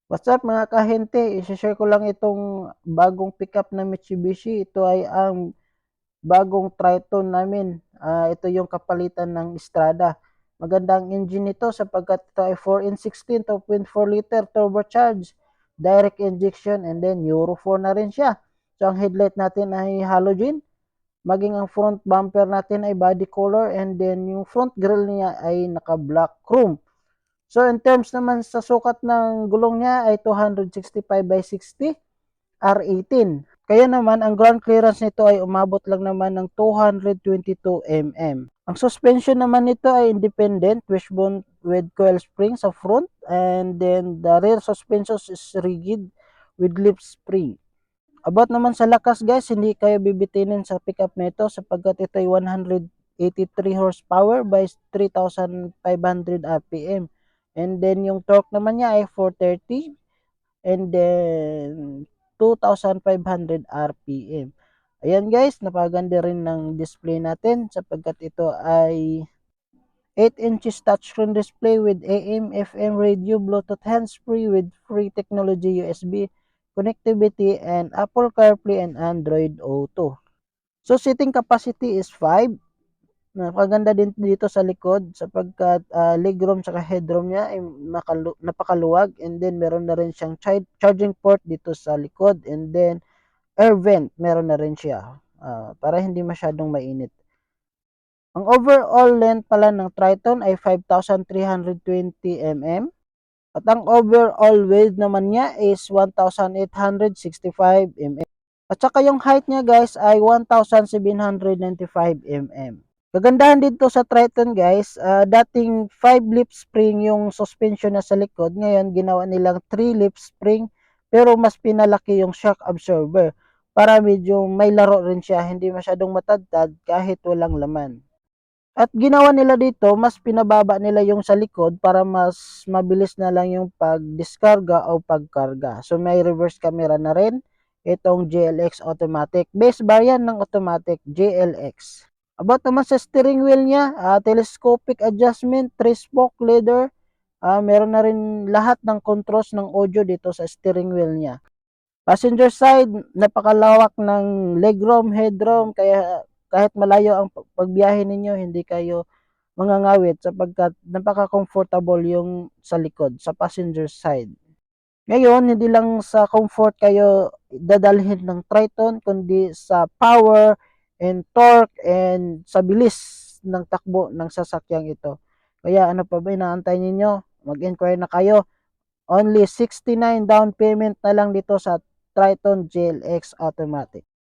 What's up mga kahente? I-share ko lang itong bagong pickup na Mitsubishi. Ito ay ang bagong Triton namin. Ito yung kapalitan ng Strada. Maganda ang engine nito sapagkat ito ay 4 in 16 2.4 liter turbocharged, direct injection, and then Euro 4 na rin siya. So ang headlight natin ay halogen, maging ang front bumper natin ay body color, and then yung front grille niya ay naka-black chrome. So in terms naman sa sukat ng gulong niya ay 265/60 R18. Kaya naman ang ground clearance nito ay umabot lang naman ng 222 mm. Ang suspension naman nito ay independent wishbone with coil spring sa front, and then the rear suspension is rigid with lip spring. About naman sa lakas guys, hindi kayo bibitinin sa pickup nito sapagkat ito ay 183 horsepower by 3,500 RPM. And then yung torque naman niya ay 430, and then 2,500 RPM. Ayan guys, napaganda rin ng display natin sapagkat ito ay 8 inches touchscreen display with AM, FM radio, Bluetooth hands-free with free technology USB connectivity, and Apple CarPlay and Android Auto. So seating capacity is 5. Napakaganda din dito sa likod sapagkat legroom saka headroom niya ay napakaluwag, and then meron na rin siyang charging port dito sa likod, and then air vent meron na rin siya para hindi masyadong mainit. Ang overall length pala ng Triton ay 5,320 mm. At ang overall width naman niya is 1,865 mm. At saka yung height niya guys ay 1,795 mm. Kagandahan dito sa Triton guys, dating 5 lip spring yung suspension na sa likod, ngayon ginawa nilang 3 lip spring pero mas pinalaki yung shock absorber para medyo may laro rin siya, hindi masyadong matadtad kahit walang laman. At ginawa nila dito, mas pinababa nila yung sa likod para mas mabilis na lang yung pagdiskarga o pagkarga. So may reverse camera na rin itong JLX automatic. Base variant ng automatic JLX. About naman sa steering wheel niya, telescopic adjustment, 3-spoke leather. Meron na rin lahat ng controls ng audio dito sa steering wheel niya. Passenger side, napakalawak ng legroom, headroom, kaya kahit malayo ang pagbiyahe ninyo, hindi kayo mangangawit sapagkat napaka-comfortable yung sa likod, sa passenger side. Ngayon, hindi lang sa comfort kayo dadalhin ng Triton, kundi sa power and torque and sa bilis ng takbo ng sasakyang ito. Kaya ano pa ba inaantay ninyo? Mag-inquire na kayo. Only 69 down payment na lang dito sa Triton GLX Automatic.